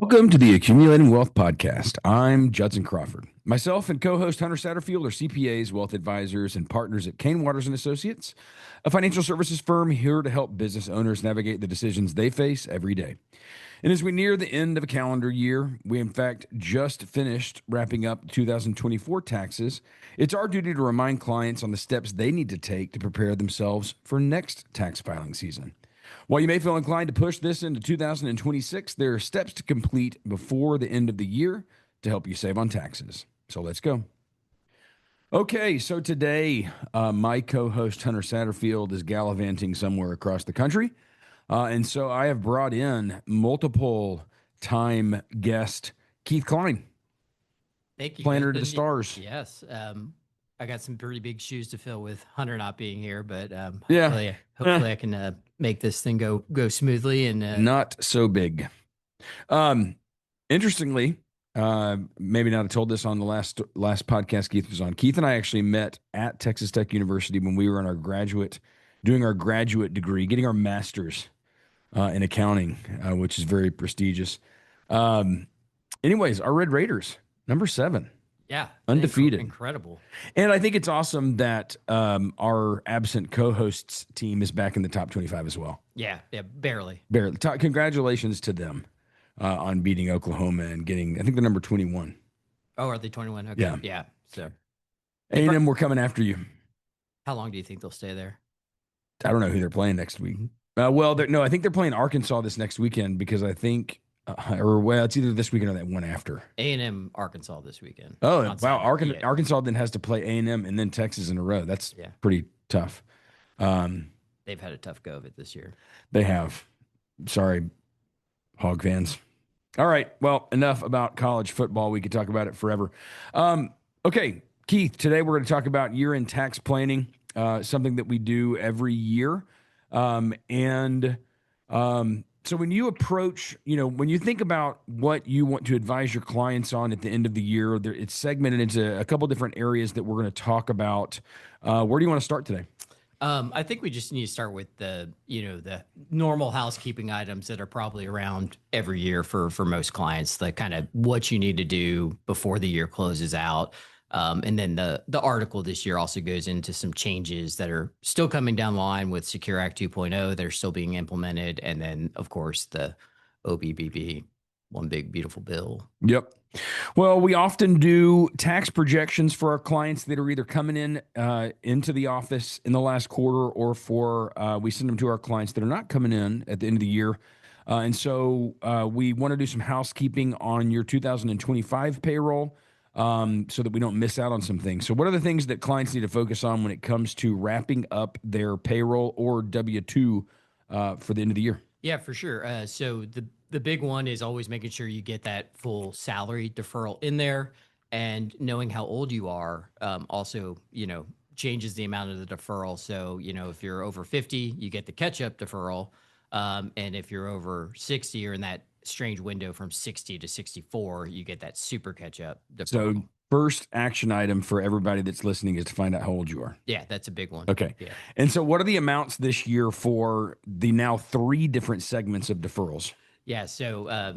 Welcome to the Accumulating Wealth Podcast. I'm Judson Crawford. Myself and co-host Hunter Satterfield are CPAs, wealth advisors, and partners at Kane Waters and Associates, a financial services firm here to help business owners navigate the decisions they face every day. And as we near the end of a calendar year, we in fact just finished wrapping up 2024 taxes. It's our duty to remind clients on the steps they need to take to prepare themselves for next tax filing season. While you may feel inclined to push this into 2026, there are steps to complete before the end of the year to help you save on taxes. So let's go. Okay, so today, my co-host Hunter Satterfield is gallivanting somewhere across the country. And so I have brought in multiple time guest Keith Klein. Thank you. Planner to the stars. Yes. I got some pretty big shoes to fill with Hunter not being here, but Yeah. hopefully I can make this thing go smoothly and not so big. Interestingly, maybe not have told this on the last podcast Keith was on. Keith and I actually met at Texas Tech University when we were in doing our graduate degree, getting our master's in accounting, which is very prestigious. Anyways, our Red Raiders, number 7. Yeah. Undefeated. Incredible. And I think it's awesome that our absent co-hosts team is back in the top 25 as well. Yeah, barely. Barely. Congratulations to them on beating Oklahoma and getting, I think, the number 21. Oh, are they 21? Okay. Yeah. So A&M, we're coming after you. How long do you think they'll stay there? I don't know who they're playing next week. I think they're playing Arkansas this next weekend because I think it's either this weekend or that one after. A&M, Arkansas this weekend. Oh, wow. Arkansas then has to play A&M and then Texas in a row. That's pretty tough. They've had a tough go of it this year. They have. Sorry, Hog fans. All right. Well, enough about college football. We could talk about it forever. Okay, Keith, today we're going to talk about year-end tax planning, something that we do every year. So when you approach, when you think about what you want to advise your clients on at the end of the year, it's segmented into a couple different areas that we're going to talk about. Where do you want to start today? I think we just need to start with the normal housekeeping items that are probably around every year for most clients, the kind of what you need to do before the year closes out. And then the article this year also goes into some changes that are still coming down the line with Secure Act 2.0 that are still being implemented. And then, of course, the OBBB, one big, beautiful bill. Yep. Well, we often do tax projections for our clients that are either coming in into the office in the last quarter or we send them to our clients that are not coming in at the end of the year. And so we want to do some housekeeping on your 2025 payroll. So that we don't miss out on some things. So what are the things that clients need to focus on when it comes to wrapping up their payroll or W-2 for the end of the year? Yeah, for sure. So the big one is always making sure you get that full salary deferral in there, and knowing how old you are also, changes the amount of the deferral. So, if you're over 50, you get the catch-up deferral. And if you're over 60 or in that strange window from 60 to 64, you get that super catch-up deferral. So first action item for everybody that's listening is to find out how old you are. Yeah, that's a big one. Okay. Yeah. And so what are the amounts this year for the now 3 different segments of deferrals? Yeah. So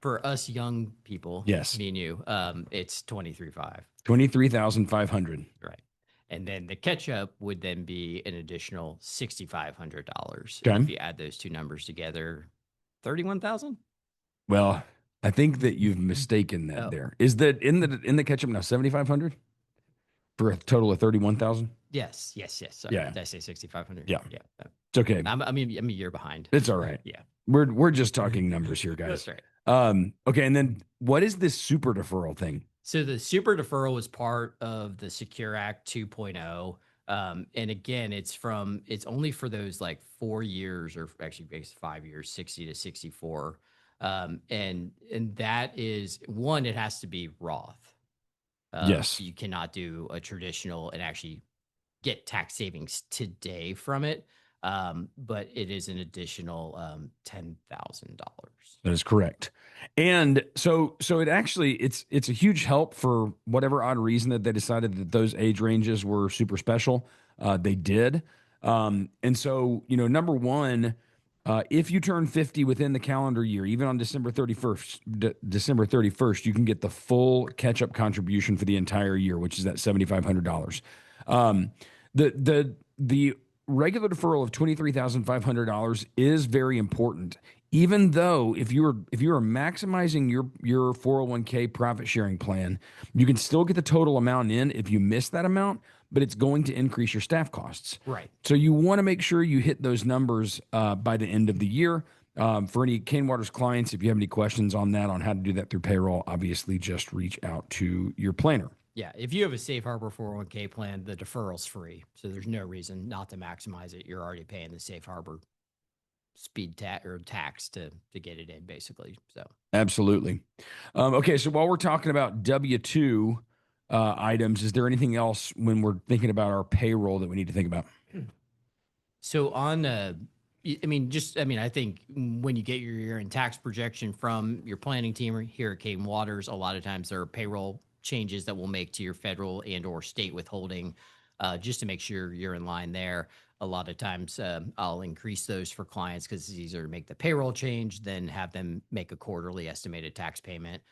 for us young people, yes, me and you, it's $23,500. $23,500. Right. And then the catch-up would then be an additional $6,500. Okay. If you add those two numbers together, 31,000. Well, I think that you've mistaken that. There is that in the catch-up now 7,500 for a total of 31,000. Yes. Sorry, yeah. Did I say 6,500? Yeah. It's okay. I'm a year behind. It's all right. Yeah. We're just talking numbers here, guys. That's right. Okay. And then what is this super deferral thing? So the super deferral was part of the Secure Act 2.0. And again, it's only for those like 4 years, or actually based 5 years, 60 to 64. And that is one, it has to be Roth. Yes. You cannot do a traditional and actually get tax savings today from it. But it is an additional $10,000. That is correct. And so it actually, it's a huge help for whatever odd reason that they decided that those age ranges were super special. They did. And so, number one, If you turn 50 within the calendar year, even on December 31st, you can get the full catch-up contribution for the entire year, which is that $7,500. The regular deferral of $23,500 is very important. Even though if you are maximizing your 401k profit sharing plan, you can still get the total amount in if you miss that amount, but it's going to increase your staff costs. Right. So you want to make sure you hit those numbers by the end of the year. For any Cane Waters clients, if you have any questions on that, on how to do that through payroll, obviously just reach out to your planner. Yeah, if you have a safe harbor 401k plan, the deferral's free. So there's no reason not to maximize it. You're already paying the safe harbor speed tax or tax to get it in, basically. So absolutely. Okay, so while we're talking about W-2 items, is there anything else when we're thinking about our payroll that we need to think about? So on, I think when you get your year-end tax projection from your planning team here at Cane Waters, a lot of times there are payroll changes that we'll make to your federal and or state withholding, just to make sure you're in line there. A lot of times I'll increase those for clients because it's easier to make the payroll change than have them make a quarterly estimated tax payment.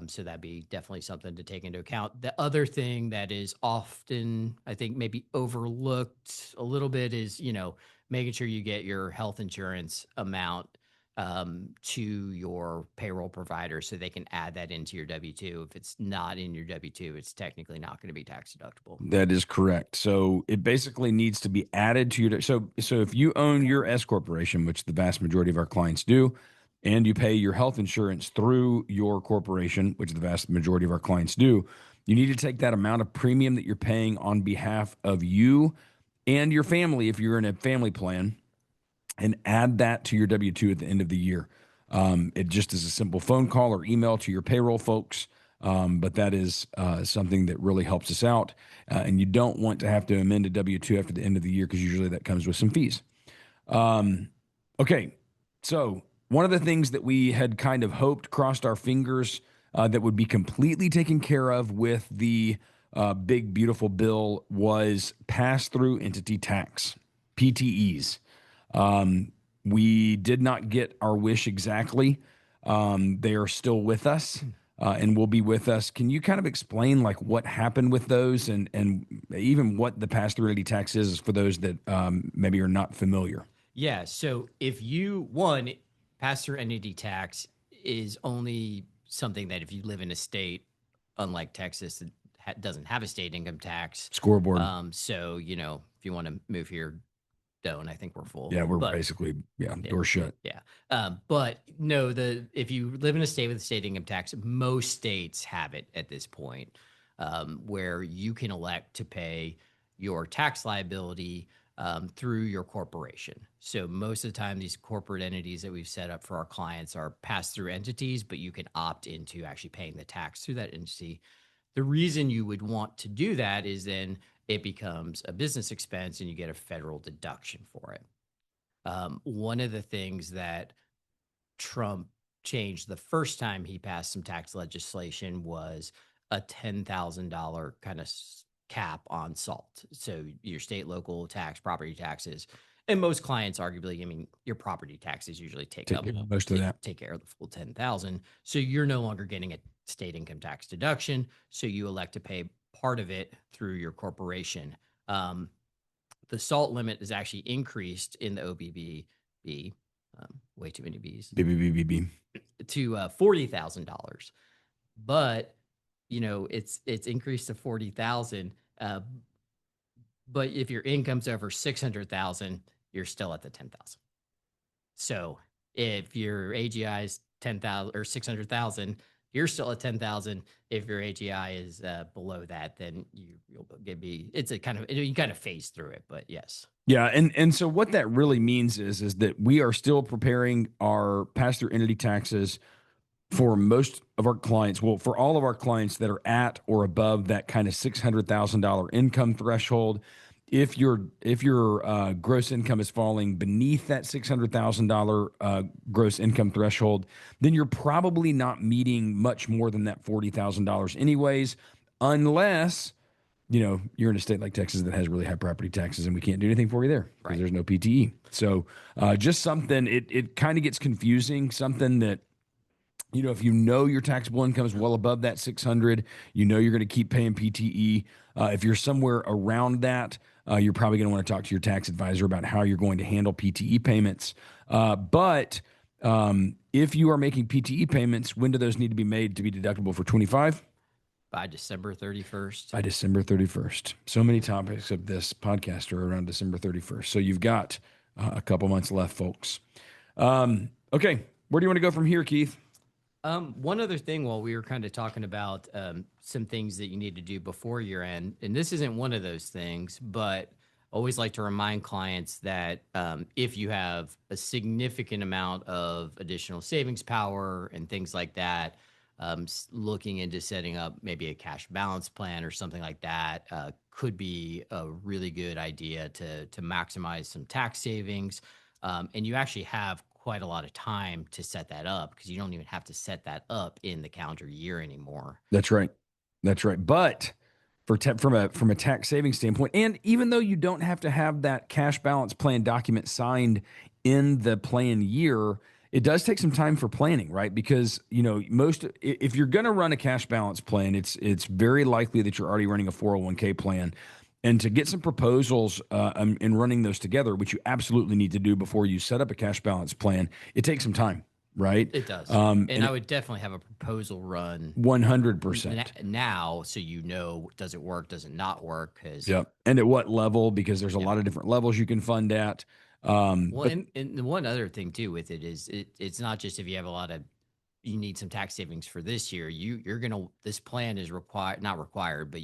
So that'd be definitely something to take into account. The other thing that is often, I think, maybe overlooked a little bit is, making sure you get your health insurance amount to your payroll provider so they can add that into your W-2. If it's not in your W-2, it's technically not going to be tax deductible. That is correct. So it basically needs to be added to your, so if you own your S corporation, which the vast majority of our clients do, and you pay your health insurance through your corporation, which the vast majority of our clients do, you need to take that amount of premium that you're paying on behalf of you and your family, if you're in a family plan, and add that to your W-2 at the end of the year. It just is a simple phone call or email to your payroll folks, but that is something that really helps us out. And you don't want to have to amend a W-2 after the end of the year because usually that comes with some fees. Okay, so one of the things that we had kind of hoped, crossed our fingers, that would be completely taken care of with the big, beautiful bill was pass-through entity tax, PTEs. We did not get our wish exactly. They are still with us and will be with us. Can you kind of explain like what happened with those and even what the pass-through entity tax is for those that maybe are not familiar? Yeah. So if pass-through entity tax is only something that if you live in a state, unlike Texas, that doesn't have a state income tax. Scoreboard. So, if you want to move here, don't. I think we're full. Yeah, basically, door shut. Yeah. But no, if you live in a state with a state income tax, most states have it at this point, where you can elect to pay your tax liability through your corporation. So most of the time, these corporate entities that we've set up for our clients are pass-through entities, but you can opt into actually paying the tax through that entity. The reason you would want to do that is then it becomes a business expense and you get a federal deduction for it. One of the things that Trump changed the first time he passed some tax legislation was a $10,000 kind of cap on SALT. So your state, local tax, property taxes, and most clients, arguably, your property taxes usually take up most of that. Take care of the full 10,000. So you're no longer getting a state income tax deduction. So you elect to pay part of it through your corporation. The SALT limit is actually increased in the OBBB, way too many B's, BBBB, to $40,000. But it's increased to 40,000. But if your income's over 600,000, you're still at the 10,000. So if your AGI is 10,000 or 600,000, you're still at 10,000. If your AGI is below that, then you'll it's you kind of phase through it, but yes. Yeah. And so what that really means is that we are still preparing our pass-through entity taxes for most of our clients. Well, for all of our clients that are at or above that kind of $600,000 income threshold. If your gross income is falling beneath that $600,000 gross income threshold, then you're probably not meeting much more than that $40,000 anyways, unless you're in a state like Texas that has really high property taxes, and we can't do anything for you there because Right. there's no PTE. So just something, it kind of gets confusing, something that, if your taxable income is well above that 600, you're going to keep paying PTE. If you're somewhere around that, you're probably going to want to talk to your tax advisor about how you're going to handle PTE payments. But if you are making PTE payments, when do those need to be made to be deductible for 25? By December 31st. By December 31st. So many topics of this podcast are around December 31st. So you've got a couple months left, folks. Okay. Where do you want to go from here, Keith? One other thing while we were kind of talking about some things that you need to do before year end, and this isn't one of those things, but always like to remind clients that if you have a significant amount of additional savings power and things like that, looking into setting up maybe a cash balance plan or something like that could be a really good idea to maximize some tax savings. And you actually have quite a lot of time to set that up because you don't even have to set that up in the calendar year anymore. That's right. That's right. But from a tax saving standpoint, and even though you don't have to have that cash balance plan document signed in the plan year, it does take some time for planning, right? Because if you're going to run a cash balance plan, it's very likely that you're already running a 401k plan. And to get some proposals and running those together, which you absolutely need to do before you set up a cash balance plan, it takes some time, right? It does. And I would definitely have a proposal run 100% now, so does it work, does it not work? Yep. And at what level? Because there's a lot of different levels you can fund at. And the one other thing too with it is it's not just if you have you need some tax savings for this year. This plan is not required, but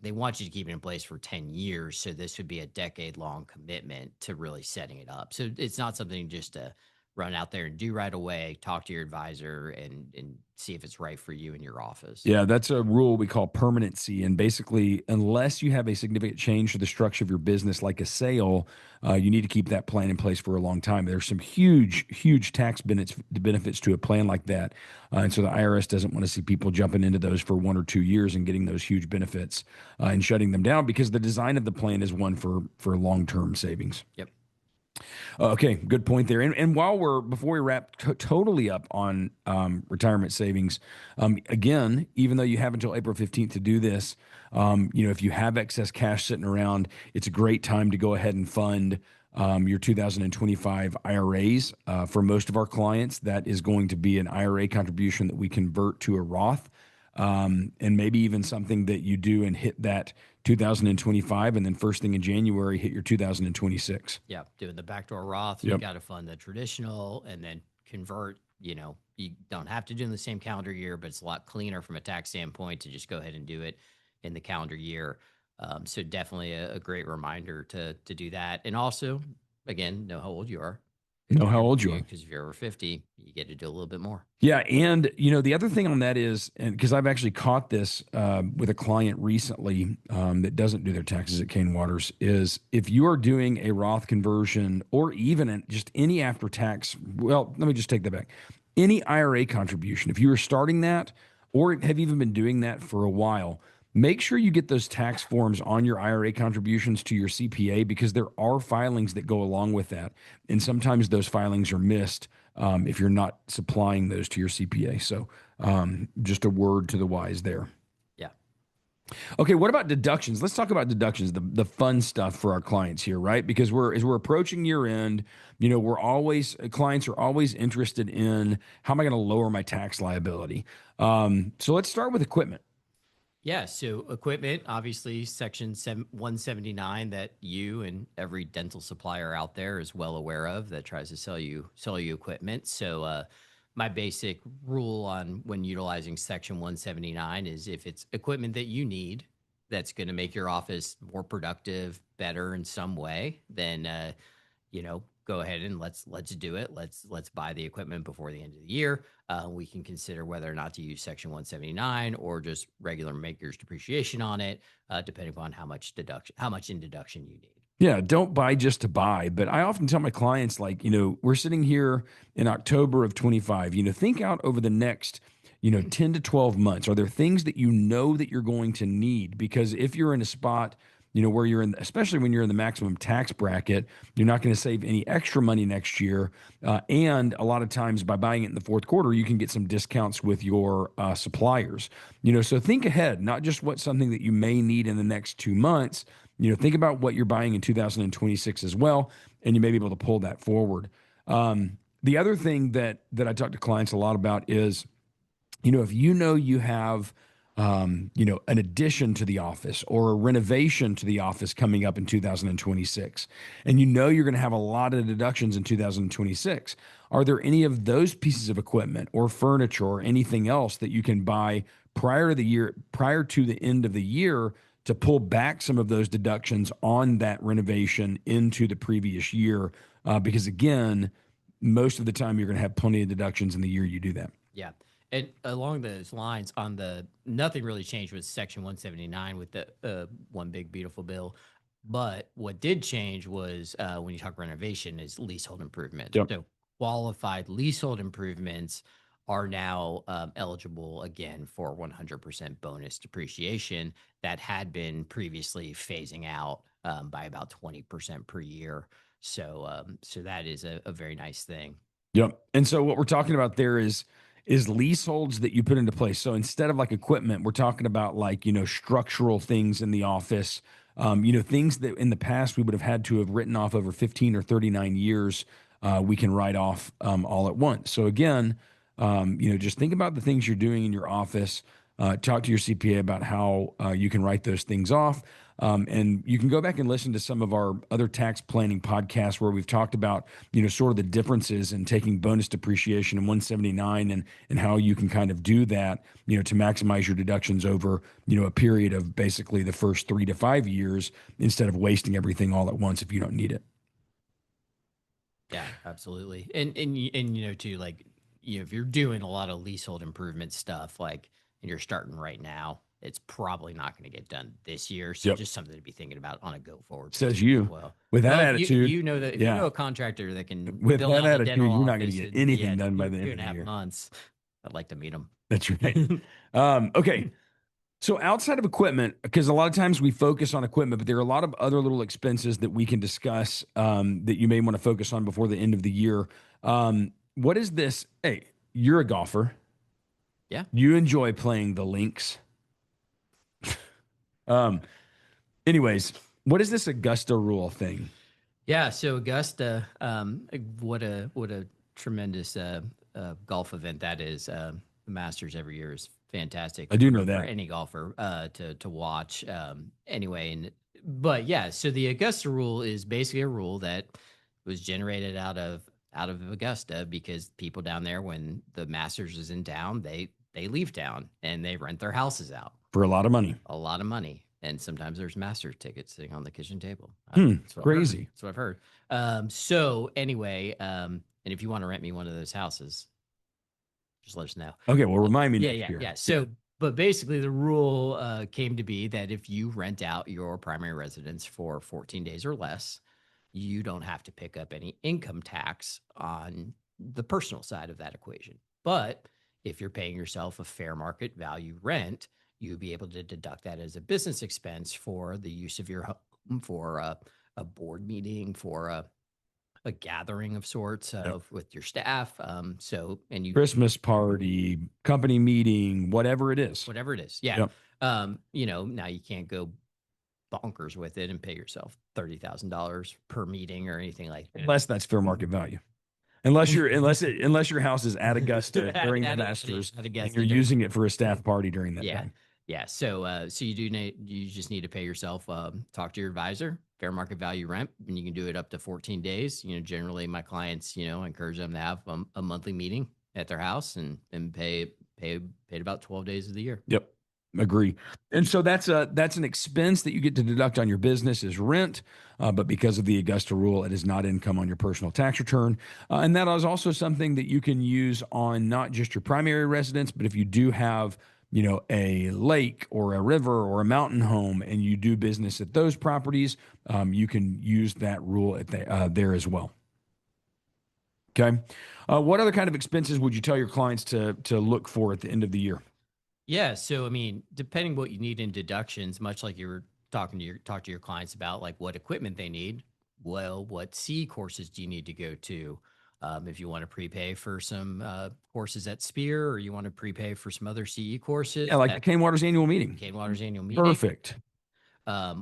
they want you to keep it in place for 10 years. So this would be a decade-long commitment to really setting it up. So it's not something just to run out there and do right away. Talk to your advisor and see if it's right for you in your office. Yeah, that's a rule we call permanency. And basically, unless you have a significant change to the structure of your business, like a sale, you need to keep that plan in place for a long time. There's some huge tax benefits to a plan like that. And so the IRS doesn't want to see people jumping into those for 1 or 2 years and getting those huge benefits and shutting them down, because the design of the plan is one for long-term savings. Yep. Okay, good point there. And before we wrap totally up on retirement savings, again, even though you have until April 15th to do this, if you have excess cash sitting around, it's a great time to go ahead and fund your 2025 IRAs. For most of our clients, that is going to be an IRA contribution that we convert to a Roth. And maybe even something that you do and hit that 2025, and then first thing in January, hit your 2026. Yeah, doing the backdoor Roth, Yep. You got to fund the traditional and then convert. You don't have to do in the same calendar year, but it's a lot cleaner from a tax standpoint to just go ahead and do it in the calendar year. So definitely a great reminder to do that. And also, again, know how old you are. Know how old you are. Because if you're over 50, you get to do a little bit more. Yeah. And, the other thing on that is, and because I've actually caught this with a client recently that doesn't do their taxes at Kane Waters, is if you are doing a Roth conversion or even just any after tax, well, let me just take that back. Any IRA contribution, if you are starting that or have even been doing that for a while, make sure you get those tax forms on your IRA contributions to your CPA, because there are filings that go along with that. And sometimes those filings are missed if you're not supplying those to your CPA. So just a word to the wise there. Yeah. Okay, what about deductions? Let's talk about deductions, the fun stuff for our clients here, right? Because as we're approaching year end, clients are always interested in, how am I going to lower my tax liability? So let's start with equipment. Yeah, so equipment, obviously, Section 179 that you and every dental supplier out there is well aware of that tries to sell you equipment. So my basic rule on when utilizing Section 179 is if it's equipment that you need that's going to make your office more productive, better in some way, then go ahead and let's do it. Let's buy the equipment before the end of the year. We can consider whether or not to use Section 179 or just regular maker's depreciation on it, depending upon how much in deduction you need. Yeah, don't buy just to buy. But I often tell my clients, we're sitting here in October of 25. Think out over the next 10 to 12 months? Are there things that you know that you're going to need? Because if you're in a spot, where you're in, especially when you're in the maximum tax bracket, you're not going to save any extra money next year. And a lot of times by buying it in the fourth quarter, you can get some discounts with your suppliers. So think ahead, not just what's something that you may need in the next 2 months. Think about what you're buying in 2026 as well, and you may be able to pull that forward. The other thing that I talk to clients a lot about is, if you have, an addition to the office or a renovation to the office coming up in 2026, and you're going to have a lot of deductions in 2026, are there any of those pieces of equipment or furniture or anything else that you can buy prior to the end of the year to pull back some of those deductions on that renovation into the previous year? Because again, most of the time you're going to have plenty of deductions in the year you do that. Yeah. And along those lines, nothing really changed with Section 179 with the one big beautiful bill. But what did change was when you talk renovation is leasehold improvement. Yep. So qualified leasehold improvements are now eligible again for 100% bonus depreciation that had been previously phasing out by about 20% per year. So that is a very nice thing. Yep. And so what we're talking about there is leaseholds that you put into place. So instead of like equipment, we're talking about like, structural things in the office, things that in the past we would have had to have written off over 15 or 39 years. We can write off all at once. So again, just think about the things you're doing in your office. Talk to your CPA about how you can write those things off. And you can go back and listen to some of our other tax planning podcasts where we've talked about, sort of the differences in taking bonus depreciation in 179 and how you can kind of do that, to maximize your deductions over, a period of basically the first 3 to 5 years instead of wasting everything all at once if you don't need it. Yeah, absolutely. And too, like, if you're doing a lot of leasehold improvement stuff, like, and you're starting right now, it's probably not going to get done this year. So just something to be thinking about on a go forward. Says you. Well, with that attitude, you know that if you know a contractor that can with build that out attitude, you're not going to get anything done by the end of the year. 2.5 months. I'd like to meet them. That's right. Okay. So outside of equipment, because a lot of times we focus on equipment, but there are a lot of other little expenses that we can discuss that you may want to focus on before the end of the year. What is this? Hey, you're a golfer. Yeah. You enjoy playing the links. Anyways, what is this Augusta rule thing? Yeah. So Augusta, what a tremendous golf event that is. The Masters every year is fantastic. I do know that for any golfer to watch. But yeah, so the Augusta rule is basically a rule that was generated out of Augusta because people down there, when the Masters is in town, they leave town and they rent their houses out for a lot of money. And sometimes there's Masters tickets sitting on the kitchen table. Crazy. That's what I've heard. So anyway, and if you want to rent me one of those houses, just let us know. Okay, well, remind me next year. Yeah. So, but basically the rule came to be that if you rent out your primary residence for 14 days or less, you don't have to pick up any income tax on the personal side of that equation. But if you're paying yourself a fair market value rent, you'll be able to deduct that as a business expense for the use of your home, for a board meeting, for a gathering of sorts with your staff. And you Christmas party, company meeting, whatever it is. Yeah. Yep. Now you can't go bonkers with it and pay yourself $30,000 per meeting or anything like that. Unless that's fair market value. Unless your house is at Augusta during the Masters and you're using it for a staff party during that time. Yeah. So you just need to pay yourself, talk to your advisor, fair market value rent, and you can do it up to 14 days. Generally my clients, I encourage them to have a monthly meeting at their house and pay about 12 days of the year. Yep. Agree. And so that's an expense that you get to deduct on your business as rent. But because of the Augusta rule, it is not income on your personal tax return. And that is also something that you can use on not just your primary residence, but if you do have, a lake or a river or a mountain home and you do business at those properties, you can use that rule there as well. Okay. What other kind of expenses would you tell your clients to look for at the end of the year? Yeah. So, I mean, depending what you need in deductions, much like you were talk to your clients about like what equipment they need. Well, what C courses do you need to go to? If you want to prepay for some courses at Spear, or you want to prepay for some other CE Yeah, courses like the at Cane Waters annual meeting. Cane Water's annual meeting, Perfect.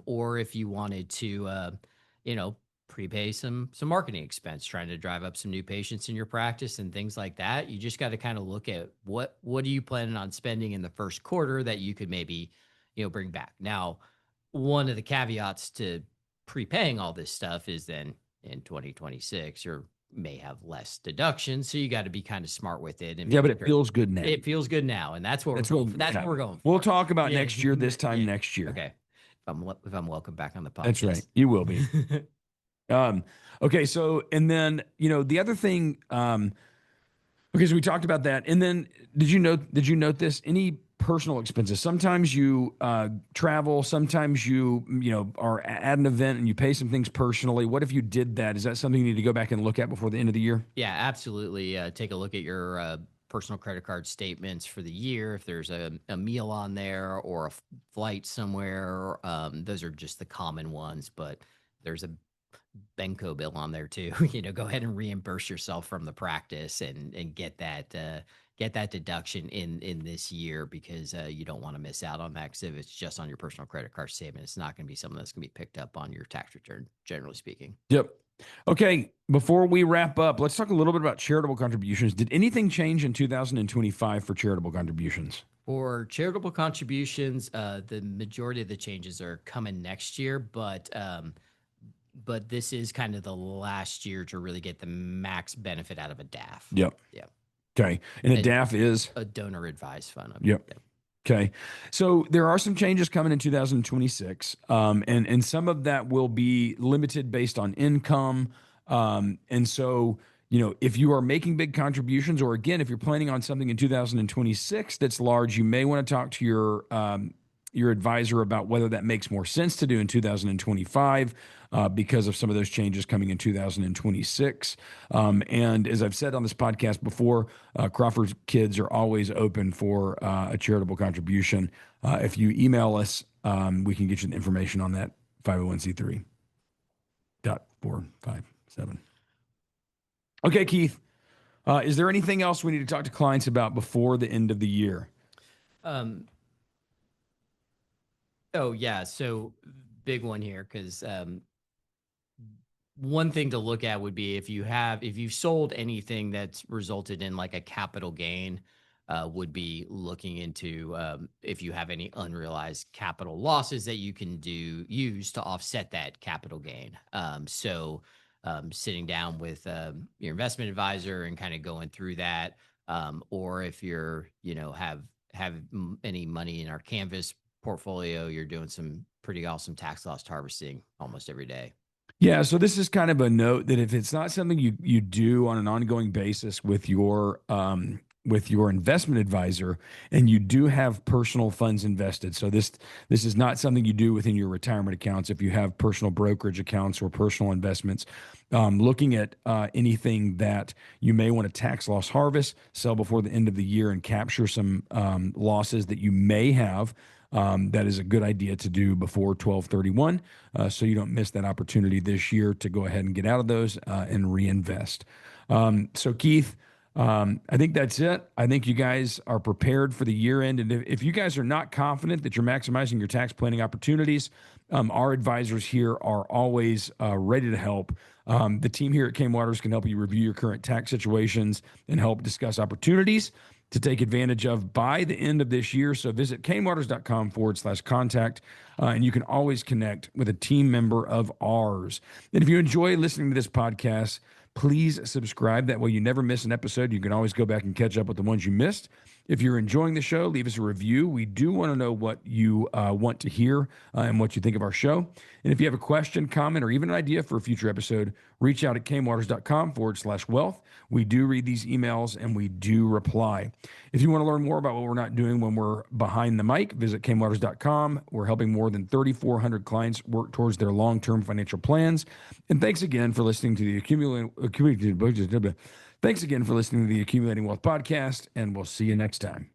or if you wanted to, you know, prepay some marketing expense, trying to drive up some new patients in your practice and things like that. You just got to kind of look at what are you planning on spending in the first quarter that you could maybe, bring back. Now, one of the caveats to prepaying all this stuff is then in 2026 you may have less deductions, so you got to be kind of smart with it and Yeah, make but it sure feels good now. it feels good now, and that's what That's we're what going for. That's yeah. what we're going We'll for. talk about Yeah. next year, this time Yeah. next year. Okay. If I'm welcome back on the That's right. podcast. You will be. Um, okay, so and then the other thing, okay, so we talked about that, and then did you note this? Any personal expenses? Sometimes you travel, sometimes you are at an event and you pay some things personally. What if you did that? Is that something you need to go back and look at before the end of the year? Yeah, absolutely. Take a look at your personal credit card statements for the year. If there's a meal on there or a flight somewhere, those are just the common ones. But there's a Benco bill on there too. Go ahead and reimburse yourself from the practice and get that deduction in this year, because you don't want to miss out on that. Because if it's just on your personal credit card statement, it's not going to be something that's going to be picked up on your tax return, generally speaking. Yep. Okay, before we wrap up, let's talk a little bit about charitable contributions. Did anything change in 2025 for charitable contributions? For charitable contributions, the majority of the changes are coming next year, but this is kind of the last year to really get the max benefit out of a DAF. Yep. Yeah. Okay. And a And DAF is? a donor advised fund. Yep. Okay. So there are some changes coming in 2026, and some of that will be limited based on income. And so, if you are making big contributions, or again, if you're planning on something in 2026 that's large, you may want to talk to your advisor about whether that makes more sense to do in 2025 because of some of those changes coming in 2026. And as I've said on this podcast before, Crawford's Kids are always open for a charitable contribution. If you email us, we can get you the information on that 501c3.457. Okay, Keith, is there anything else we need to talk to clients about before the end of the year? Oh yeah, so big one here, because one thing to look at would be if you've sold anything that's resulted in like a capital gain, would be looking into if you have any unrealized capital losses that you can use to offset that capital gain. So sitting down with your investment advisor and kind of going through that, or if you're have any money in our Canvas portfolio, you're doing some pretty awesome tax loss harvesting almost every day. Yeah, so this is kind of a note that if it's not something you do on an ongoing basis with your investment advisor, and you do have personal funds invested, so this is not something you do within your retirement accounts. If you have personal brokerage accounts or personal investments, looking at anything that you may want to tax loss harvest, sell before the end of the year, and capture some losses that you may have. That is a good idea to do before 12/31, so you don't miss that opportunity this year to go ahead and get out of those and reinvest. So Keith, I think that's it. I think you guys are prepared for the year end. And if you guys are not confident that you're maximizing your tax planning opportunities, our advisors here are always ready to help. The team here at Cane Waters can help you review your current tax situations and help discuss opportunities to take advantage of by the end of this year. So visit canewaters.com/contact, and you can always connect with a team member of ours. And if you enjoy listening to this podcast, please subscribe. That way you never miss an episode. You can always go back and catch up with the ones you missed. If you're enjoying the show, leave us a review. We do want to know what you want to hear and what you think of our show. And if you have a question, comment, or even an idea for a future episode, reach out at kmwaters.com/wealth. We do read these emails and we do reply. If you want to learn more about what we're not doing when we're behind the mic, visit kmwaters.com. We're helping more than 3,400 clients work towards their long-term financial plans. And thanks again for listening to the Thanks again for listening to the Accumulating Wealth podcast, and we'll see you next time.